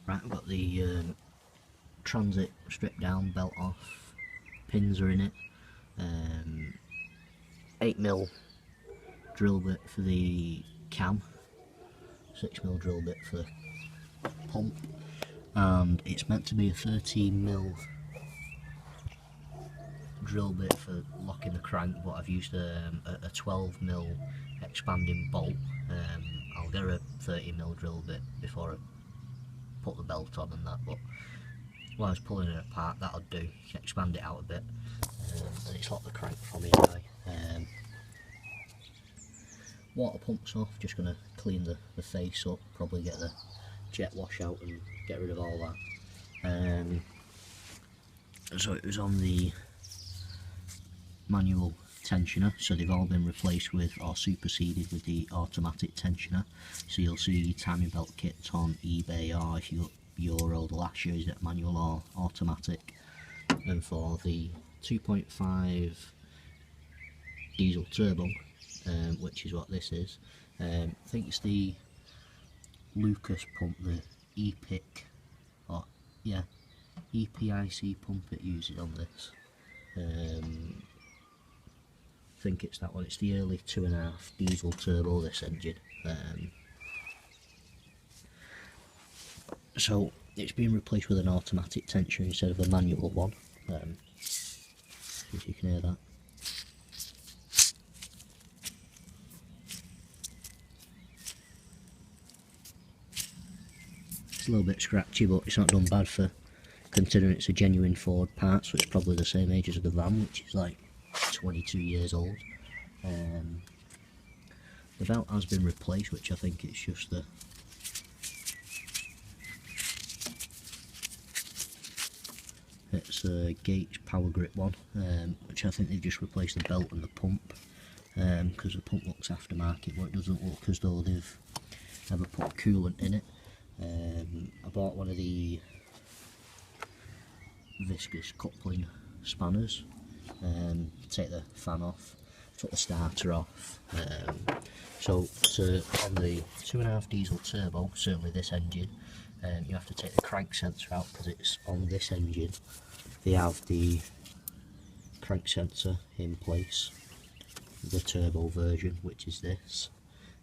Right, I've got the transit stripped down, belt off, pins are in it, 8mm drill bit for the cam, 6mm drill bit for the pump, and it's meant to be a 13mm drill bit for locking the crank, but I've used a 12mm expanding bolt. I'll get a 30mm drill bit before I put the belt on and that, but while I was pulling it apart, that'll do. You can expand it out a bit, and it's locked the crank for me anyway. Water pumps off, just going to clean the face up, probably get the jet wash out and get rid of all that. So it was on the manual tensioner, so they've all been replaced with or superseded with the automatic tensioner. So you'll see timing belt kits on eBay, or if you got Euro, the last year is it manual or automatic. And for the 2.5 diesel turbo, which is what this is, I think it's the Lucas pump, the EPIC, or yeah, EPIC pump it uses on this. I think it's that one. It's the early 2.5 diesel turbo, this engine. So it's been replaced with an automatic tensioner instead of a manual one. If you can hear that. It's a little bit scratchy, but it's not done bad for considering it's a genuine Ford part, so it's probably the same age as the van, which is like 22 years old. The belt has been replaced, which I think it's just the it's a Gates power grip one, which I think they've just replaced the belt and the pump, because the pump looks aftermarket, but it doesn't look as though they've ever put coolant in it. I bought one of the viscous coupling spanners, take the fan off, took the starter off. So on the 2.5 diesel turbo, certainly this engine, you have to take the crank sensor out, because it's on this engine they have the crank sensor in place, the turbo version, which is this.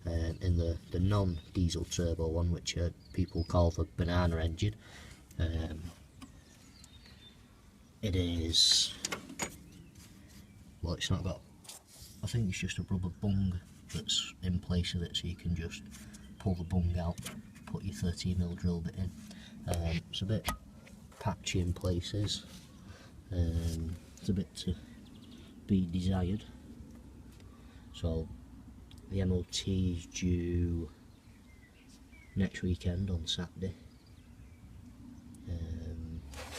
In the non-diesel turbo one, which people call the banana engine, it is, well, it's not got, I think it's just a rubber bung that's in place of it, so you can just pull the bung out, put your 13mm drill bit in. It's a bit patchy in places, it's a bit to be desired. So the MOT is due next weekend on Saturday.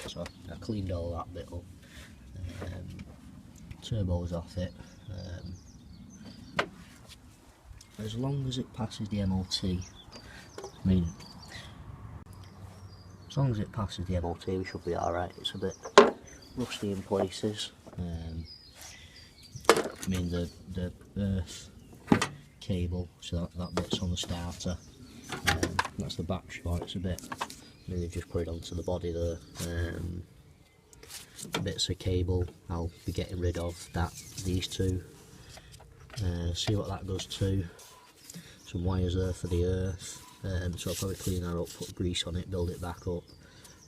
So I cleaned all that bit up. Turbo's off it. As long as it passes the MOT, I mean, as long as it passes the MOT, we should be alright. It's a bit rusty in places. I mean, the earth cable, so that bit's on the starter. That's the battery for it. It's a bit, I mean, they've just put it onto the body there. Bits of cable I'll be getting rid of, these two. See what that does too. Some wires there for the earth, so I'll probably clean that up, put grease on it, build it back up,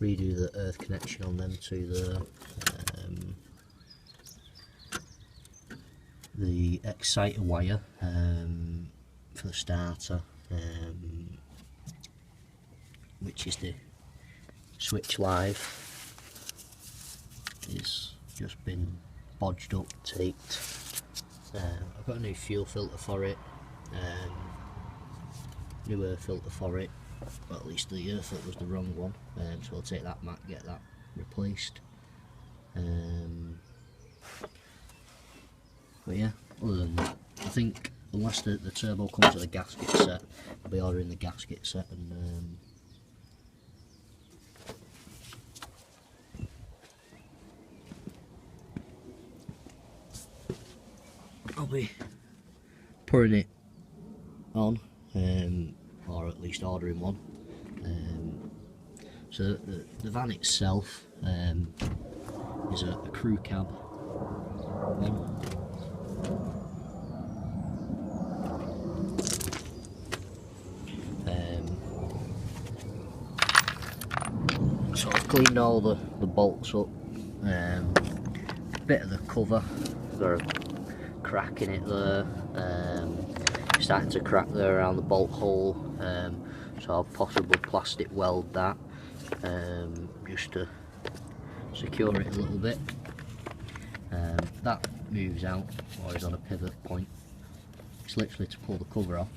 redo the earth connection on them two there. The exciter wire for the starter, which is the switch live, is just been bodged up, taped. I've got a new fuel filter for it, new air filter for it, but at least the air filter was the wrong one, so I'll take that back, get that replaced. But yeah, other than that, I think unless the turbo comes with a gasket set, I'll be ordering the gasket set, and I'll be putting it on, or at least ordering one. So the van itself is a crew cab one. So I've cleaned all the bolts up, bit of the cover, got a crack in it there, starting to crack there around the bolt hole, so I'll possibly plastic weld that, just to secure it a little bit. That moves out or is on a pivot point. It's literally to pull the cover off.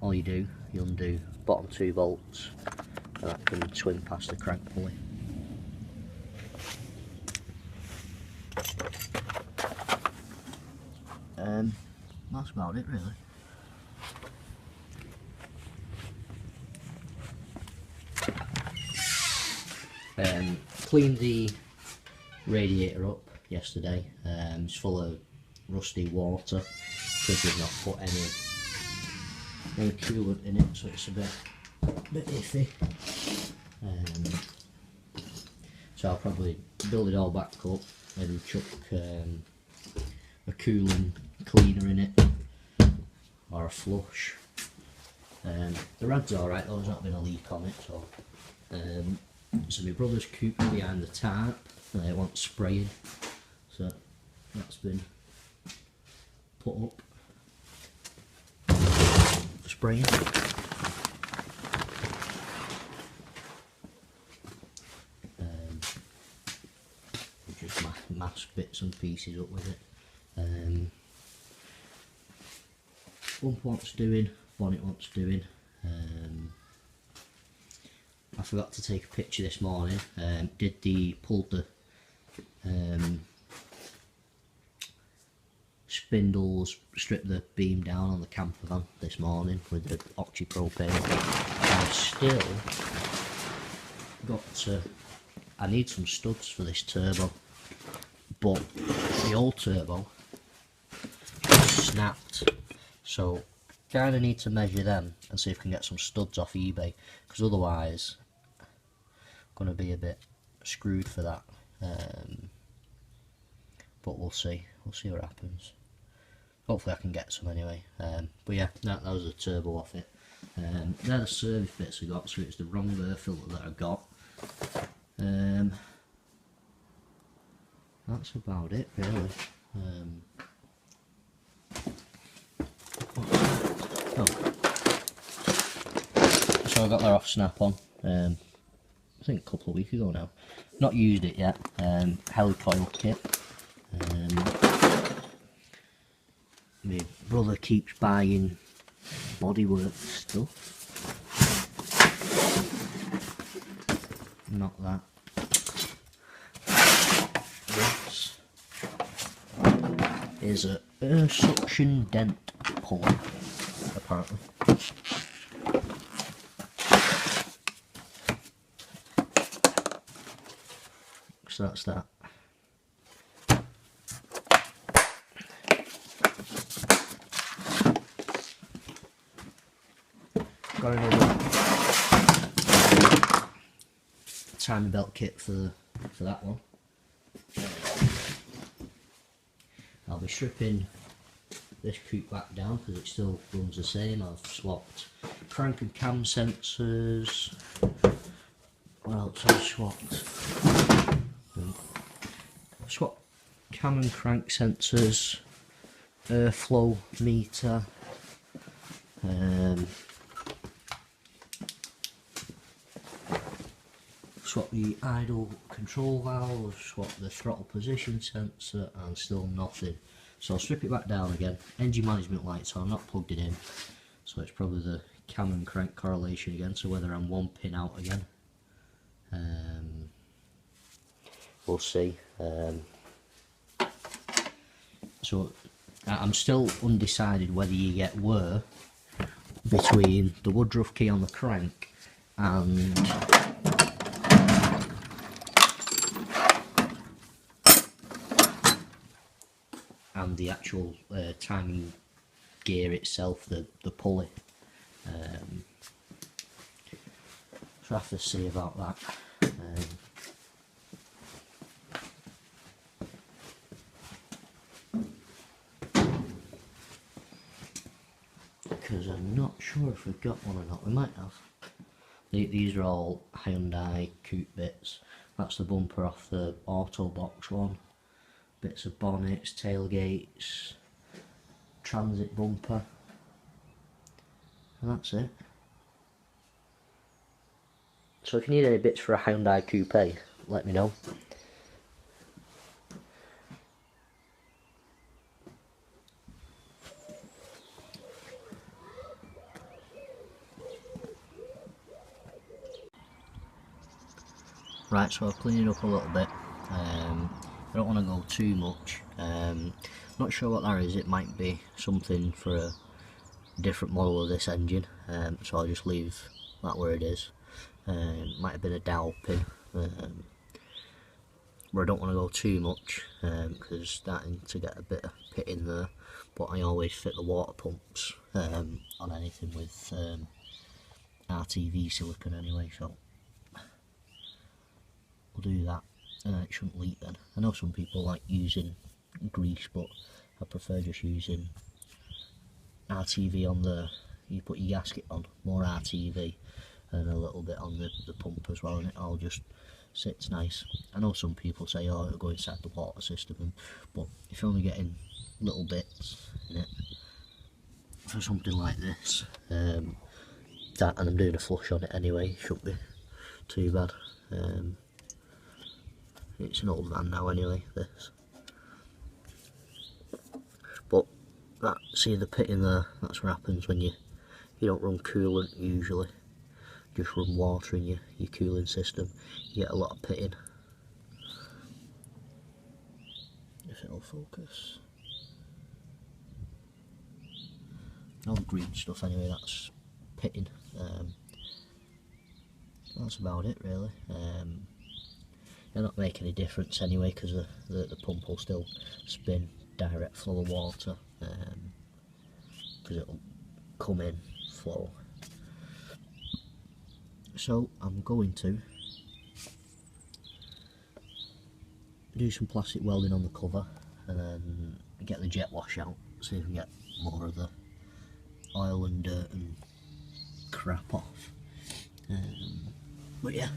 All you do, you undo bottom 2 bolts and that can swing past the crank pulley. That's about it really. Cleaned the radiator up yesterday. It's full of rusty water because we've not put any coolant in it, so it's a bit iffy. So I'll probably build it all back up and chuck a cooling cleaner in it or a flush. The rad's alright though, there's not been a leak on it, so so my brother's coupe behind the tarp, it wants spraying, so that's been put up, spraying. Just mask bits and pieces up with it. Bump wants doing, bonnet wants doing. I forgot to take a picture this morning. Pulled the spindles, stripped the beam down on the camper van this morning with the oxypropane. I've still got to, I need some studs for this turbo, but the old turbo snapped, so kind of need to measure them and see if I can get some studs off eBay, because otherwise I'm going to be a bit screwed for that. But we'll see what happens. Hopefully I can get some anyway. But yeah, that was the turbo off it. They're the service bits I got, so it's the wrong air filter that I got. That's about it really. So I got their off snap on, I think a couple of weeks ago now. Not used it yet. Helicoil kit. My brother keeps buying bodywork stuff. Not that. This is a air suction dent puller, apparently. So that's that. Got another timing belt kit for that one. I'll be stripping this coupe back down because it still runs the same. I've swapped crank and cam sensors. What else have I swapped? I've swapped cam and crank sensors, airflow meter, swap the idle control valve, swap the throttle position sensor, and still nothing. So I'll strip it back down again. Engine management lights are not plugged it in, so it's probably the cam and crank correlation again, so whether I'm one pin out again. We'll see. So I'm still undecided whether you get whir between the woodruff key on the crank and the actual timing gear itself, the pulley. So I have to see about that. Because I'm not sure if we've got one or not. We might have. These are all Hyundai coupe bits. That's the bumper off the Autobox one. Bits of bonnets, tailgates, transit bumper. And that's it. So if you need any bits for a Hyundai coupe, let me know. Right, so I've cleaned it up a little bit. I don't want to go too much. Not sure what that is. It might be something for a different model of this engine, so I'll just leave that where it is. Might have been a dowel pin, where I don't want to go too much because it's starting to get a bit of pit in there. But I always fit the water pumps on anything with RTV silicone anyway, so we'll do that, and then it shouldn't leak then. I know some people like using grease, but I prefer just using RTV on the, you put your gasket on, more RTV, and a little bit on the pump as well, and it all just sits nice. I know some people say, oh, it'll go inside the water system, but if you're only getting little bits in it, for something like this, and I'm doing a flush on it anyway, shouldn't be too bad. It's an old van now anyway, this. But that, see the pit in there, that's what happens when you don't run coolant usually. Just run water in your cooling system. You get a lot of pitting. If it'll focus. All the green stuff anyway, that's pitting. That's about it really. They're not making any difference anyway because the pump will still spin direct flow of water, because it'll come in, flow. So I'm going to do some plastic welding on the cover and then get the jet wash out, see if we can get more of the oil and dirt and crap off. But yeah,